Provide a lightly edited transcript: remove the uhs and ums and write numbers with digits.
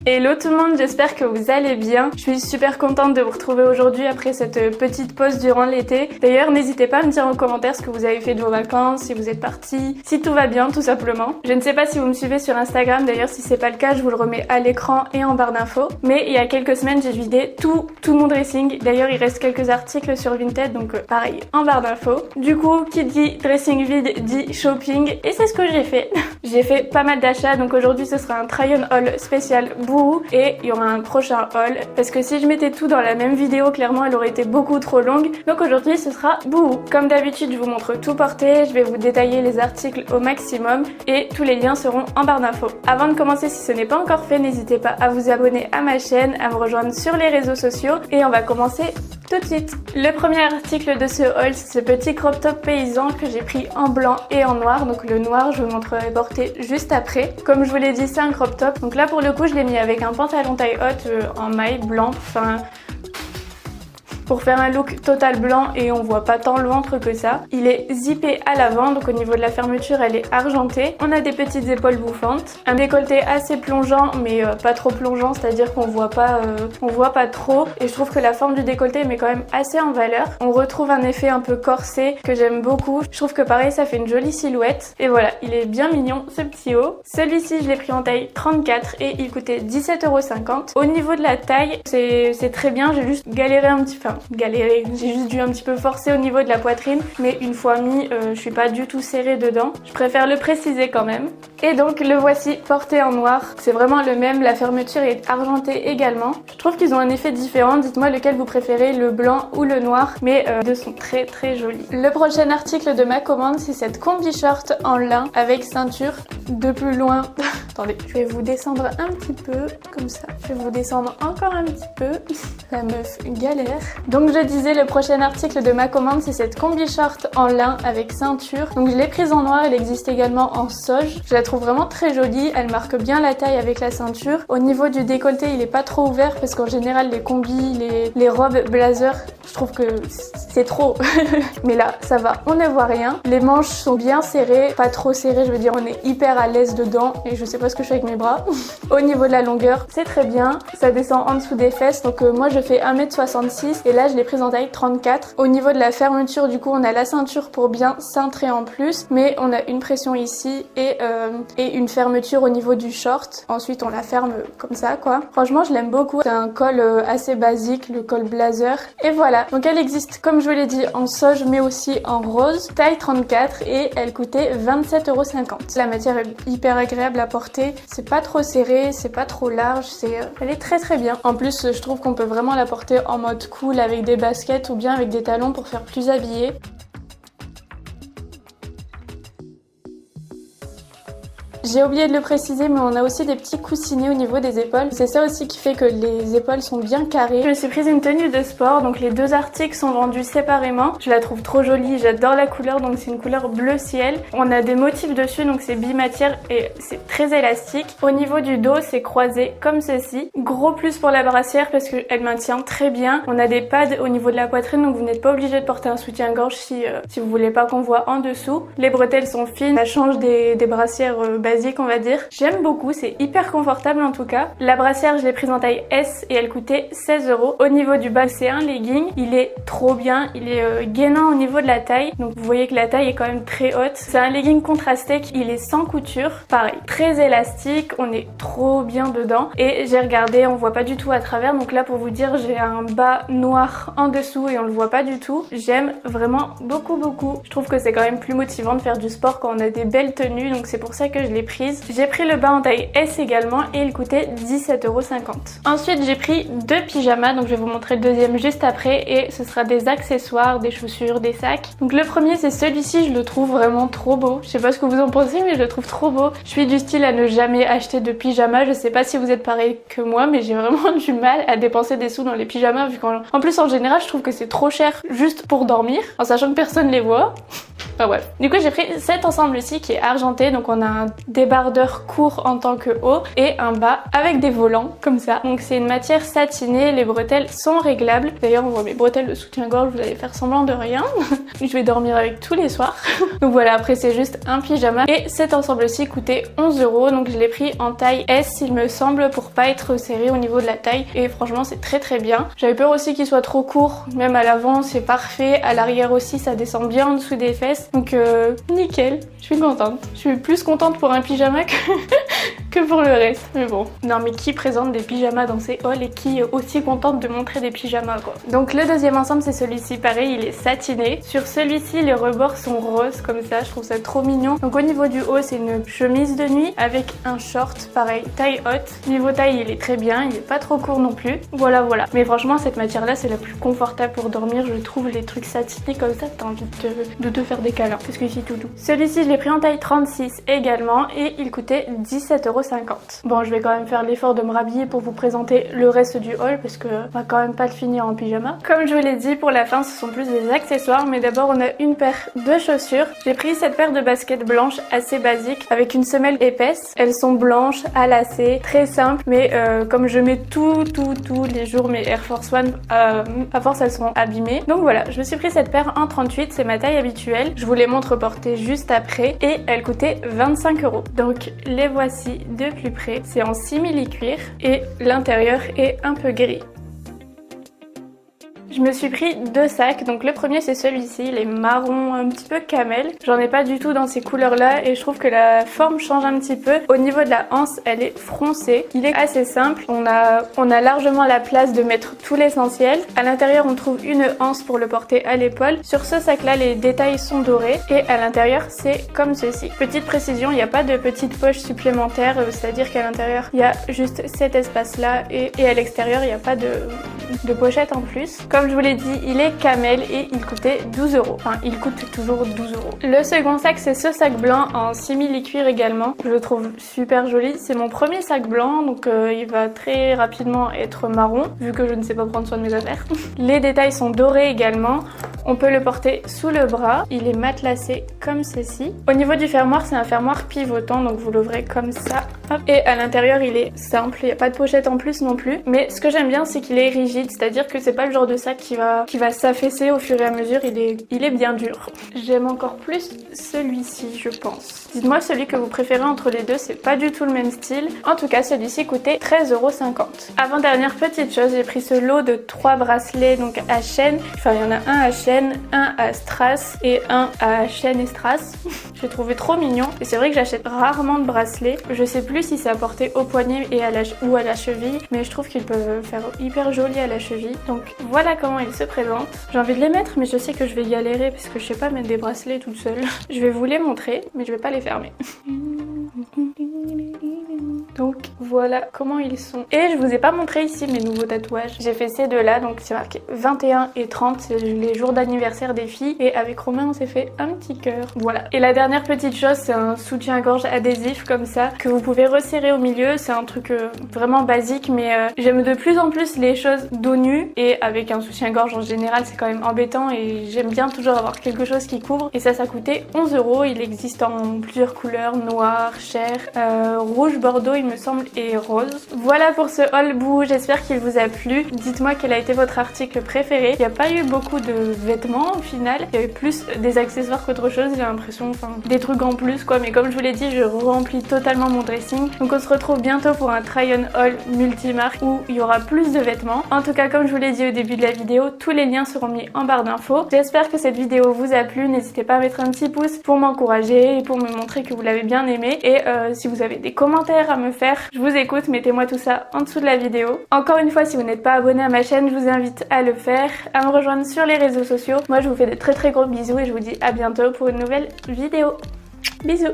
Hello tout le monde, j'espère que vous allez bien. Je suis super contente de vous retrouver aujourd'hui après cette petite pause durant l'été. D'ailleurs, n'hésitez pas à me dire en commentaire ce que vous avez fait de vos vacances, si vous êtes partis, si tout va bien tout simplement. Je ne sais pas si vous me suivez sur Instagram, d'ailleurs si c'est pas le cas, je vous le remets à l'écran et en barre d'infos. Mais il y a quelques semaines, j'ai vidé tout mon dressing. D'ailleurs, il reste quelques articles sur Vinted, donc pareil, en barre d'infos. Du coup, qui dit dressing vide dit shopping, et c'est ce que j'ai fait. J'ai fait pas mal d'achats, donc aujourd'hui ce sera un try-on haul spécial Boohoo et il y aura un prochain haul parce que si je mettais tout dans la même vidéo, clairement elle aurait été beaucoup trop longue. Donc aujourd'hui ce sera Boohoo. Comme d'habitude, je vous montre tout porté, je vais vous détailler les articles au maximum et tous les liens seront en barre d'infos. Avant de commencer, si ce n'est pas encore fait, n'hésitez pas à vous abonner à ma chaîne, à me rejoindre sur les réseaux sociaux et on va commencer tout de suite. Le premier article de ce haul, c'est ce petit crop top paysan que j'ai pris en blanc et en noir. Donc le noir, je vous montrerai porté juste après. Comme je vous l'ai dit, c'est un crop top. Donc là, pour le coup, je l'ai mis avec un pantalon taille haute en maille blanc. Enfin, pour faire un look total blanc et on voit pas tant le ventre que ça. Il est zippé à l'avant, donc au niveau de la fermeture elle est argentée. On a des petites épaules bouffantes, un décolleté assez plongeant mais pas trop plongeant, c'est-à-dire qu'on voit pas trop, et je trouve que la forme du décolleté met quand même assez en valeur. On retrouve un effet un peu corsé que j'aime beaucoup. Je trouve que pareil ça fait une jolie silhouette et voilà, il est bien mignon ce petit haut. Celui-ci je l'ai pris en taille 34 et il coûtait 17,50 €. Au niveau de la taille c'est très bien, j'ai juste galéré un petit peu. J'ai juste dû un petit peu forcer au niveau de la poitrine, mais une fois mis, je suis pas du tout serrée dedans. Je préfère le préciser quand même. Et donc le voici porté en noir. C'est vraiment le même, la fermeture est argentée également. Je trouve qu'ils ont un effet différent. Dites-moi lequel vous préférez, le blanc ou le noir, mais les deux sont très jolis. Le prochain article de ma commande, c'est cette combi short en lin avec ceinture. De plus loin, attendez, je vais vous descendre un petit peu, comme ça. Je vais vous descendre encore un petit peu. La meuf galère. Donc je disais, le prochain article de ma commande, c'est cette combi short en lin avec ceinture. Donc je l'ai prise en noir, elle existe également en sauge. Je la trouve vraiment très jolie, elle marque bien la taille avec la ceinture. Au niveau du décolleté, il est pas trop ouvert parce qu'en général les combis, les robes blazer, je trouve que c'est trop. Mais là, ça va, on ne voit rien. Les manches sont bien serrées, pas trop serrées, je veux dire, on est hyper à l'aise dedans et je sais pas ce que je fais avec mes bras. Au niveau de la longueur, c'est très bien, ça descend en dessous des fesses, donc moi je fais 1m66 et là je l'ai prise en taille 34. Au niveau de la fermeture, du coup on a la ceinture pour bien cintrer en plus, mais on a une pression ici et une fermeture au niveau du short. Ensuite on la ferme comme ça quoi. Franchement je l'aime beaucoup, c'est un col assez basique, le col blazer. Et voilà, donc elle existe comme je vous l'ai dit en sauge mais aussi en rose, taille 34 et elle coûtait 27,50 €. La matière est hyper agréable à porter, c'est pas trop serré, c'est pas trop large, elle est très bien. En plus je trouve qu'on peut vraiment la porter en mode cool avec des baskets ou bien avec des talons pour faire plus habillé. J'ai oublié de le préciser, mais on a aussi des petits coussinets au niveau des épaules. C'est ça aussi qui fait que les épaules sont bien carrées. Je me suis prise une tenue de sport, donc les deux articles sont vendus séparément. Je la trouve trop jolie, j'adore la couleur, donc c'est une couleur bleu ciel. On a des motifs dessus, donc c'est bimatière et c'est très élastique. Au niveau du dos, c'est croisé comme ceci. Gros plus pour la brassière parce qu'elle maintient très bien. On a des pads au niveau de la poitrine, donc vous n'êtes pas obligé de porter un soutien-gorge si vous voulez pas qu'on voit en dessous. Les bretelles sont fines, ça change des brassières basiques on va dire. J'aime beaucoup, c'est hyper confortable en tout cas. La brassière je l'ai prise en taille S et elle coûtait 16 €. Au niveau du bas c'est un legging, il est trop bien, il est gainant au niveau de la taille, donc vous voyez que la taille est quand même très haute. C'est un legging contrasté, il est sans couture, pareil, très élastique, on est trop bien dedans et j'ai regardé, on voit pas du tout à travers, donc là pour vous dire j'ai un bas noir en dessous et on le voit pas du tout. J'aime vraiment beaucoup. Je trouve que c'est quand même plus motivant de faire du sport quand on a des belles tenues, donc c'est pour ça que je l'ai prise. J'ai pris le bas en taille S également et il coûtait 17,50 €. Ensuite j'ai pris deux pyjamas, donc je vais vous montrer le deuxième juste après et ce sera des accessoires, des chaussures, des sacs. Donc le premier c'est celui-ci, je le trouve vraiment trop beau. Je sais pas ce que vous en pensez mais je le trouve trop beau. Je suis du style à ne jamais acheter de pyjama, je sais pas si vous êtes pareil que moi mais j'ai vraiment du mal à dépenser des sous dans les pyjamas vu qu'en plus en général je trouve que c'est trop cher juste pour dormir en sachant que personne les voit. Enfin bref. Du coup j'ai pris cet ensemble-ci qui est argenté, donc on a un débardeur court en tant que haut et un bas avec des volants comme ça. Donc c'est une matière satinée, les bretelles sont réglables. D'ailleurs on voit mes bretelles de soutien-gorge, vous allez faire semblant de rien. Je vais dormir avec tous les soirs. Donc voilà, après c'est juste un pyjama. Et cet ensemble-ci coûtait 11 €, donc je l'ai pris en taille S il me semble pour pas être serré au niveau de la taille. Et franchement c'est très bien. J'avais peur aussi qu'il soit trop court, même à l'avant c'est parfait, à l'arrière aussi ça descend bien en dessous des fesses. Donc nickel, je suis contente. Je suis plus contente pour un pyjama que pour le reste. Mais bon, non mais qui présente des pyjamas dans ses hauls et qui est aussi contente de montrer des pyjamas quoi. Donc le deuxième ensemble c'est celui-ci, pareil il est satiné. Sur celui-ci les rebords sont roses comme ça, je trouve ça trop mignon. Donc au niveau du haut c'est une chemise de nuit avec un short pareil taille haute. Niveau taille il est très bien, il est pas trop court non plus. Voilà. Mais franchement cette matière là c'est la plus confortable pour dormir, je trouve. Les trucs satinés comme ça t'as envie de te faire des câlins parce que c'est tout doux. Celui-ci je l'ai pris en taille 36 également et il coûtait 17,50 €. Bon je vais quand même faire l'effort de me rhabiller pour vous présenter le reste du haul parce que on va quand même pas le finir en pyjama. Comme je vous l'ai dit, pour la fin ce sont plus des accessoires, mais d'abord on a une paire de chaussures. J'ai pris cette paire de baskets blanches assez basique avec une semelle épaisse. Elles sont blanches à lacets, très simples, mais comme je mets tous les jours mes Air Force One, à force elles seront abîmées. Donc voilà, je me suis pris cette paire en 38, c'est ma taille habituelle. Je vous les montre portées juste après et elles coûtaient 25 €. Donc les voici de plus près. C'est en simili-cuir et l'intérieur est un peu gris. Je me suis pris deux sacs, donc le premier c'est celui-ci, il est marron un petit peu camel. J'en ai pas du tout dans ces couleurs là et je trouve que la forme change un petit peu. Au niveau de la anse, elle est froncée. Il est assez simple, on a largement la place de mettre tout l'essentiel. À l'intérieur on trouve une anse pour le porter à l'épaule. Sur ce sac là les détails sont dorés et à l'intérieur c'est comme ceci. Petite précision, il n'y a pas de petite poche supplémentaire, c'est-à-dire qu'à l'intérieur il y a juste cet espace là et à l'extérieur il n'y a pas de pochette en plus. Comme je vous l'ai dit, il est camel et il coûtait 12 €. Enfin, il coûte toujours 12 €. Le second sac, c'est ce sac blanc en simili-cuir également. Je le trouve super joli. C'est mon premier sac blanc, donc il va très rapidement être marron, vu que je ne sais pas prendre soin de mes affaires. Les détails sont dorés également. On peut le porter sous le bras. Il est matelassé comme ceci. Au niveau du fermoir, c'est un fermoir pivotant, donc vous l'ouvrez comme ça. Hop. Et à l'intérieur, il est simple. Il n'y a pas de pochette en plus non plus. Mais ce que j'aime bien, c'est qu'il est rigide, c'est-à-dire que c'est pas le genre de sac qui va s'affaisser au fur et à mesure. Il est bien dur. J'aime encore plus celui-ci, je pense. Dites-moi celui que vous préférez entre les deux, c'est pas du tout le même style. En tout cas, celui-ci coûtait 13,50 €. Avant-dernière petite chose, j'ai pris ce lot de 3 bracelets donc à chaîne. Enfin, il y en a un à chaîne, un à strass et un à chaîne et strass. J'ai trouvé trop mignon et c'est vrai que j'achète rarement de bracelets. Je sais plus si c'est à porter au poignet et ou à la cheville, mais je trouve qu'ils peuvent faire hyper joli à la cheville. Donc voilà comment ils se présentent. J'ai envie de les mettre, mais je sais que je vais galérer parce que je sais pas mettre des bracelets toute seule. Je vais vous les montrer, mais je vais pas les fermer. Donc voilà comment ils sont. Et je vous ai pas montré ici mes nouveaux tatouages. J'ai fait ces deux là, donc c'est marqué 21 et 30, c'est les jours d'anniversaire des filles. Et avec Romain on s'est fait un petit cœur. Voilà. Et la dernière petite chose, c'est un soutien-gorge adhésif comme ça, que vous pouvez resserrer au milieu. C'est un truc vraiment basique, mais j'aime de plus en plus les choses dos nu. Et avec un soutien-gorge en général c'est quand même embêtant et j'aime bien toujours avoir quelque chose qui couvre. Et ça coûtait 11 €. Il existe en plusieurs couleurs, noir, chair, rouge, bordeaux il me semble et rose. Voilà pour ce haul bout, j'espère qu'il vous a plu. Dites-moi quel a été votre article préféré. Il n'y a pas eu beaucoup de vêtements au final, il y avait plus des accessoires qu'autre chose, j'ai l'impression, enfin des trucs en plus quoi, mais comme je vous l'ai dit, je remplis totalement mon dressing. Donc on se retrouve bientôt pour un try-on haul multimarque où il y aura plus de vêtements. En tout cas, comme je vous l'ai dit au début de la vidéo, tous les liens seront mis en barre d'infos. J'espère que cette vidéo vous a plu, n'hésitez pas à mettre un petit pouce pour m'encourager et pour me montrer que vous l'avez bien aimé. Et si vous avez des commentaires à me faire, je vous écoute, mettez-moi tout ça en dessous de la vidéo. Encore une fois, si vous n'êtes pas abonné à ma chaîne, je vous invite à le faire, à me rejoindre sur les réseaux sociaux. Moi je vous fais de très gros bisous et je vous dis à bientôt pour une nouvelle vidéo. Bisous.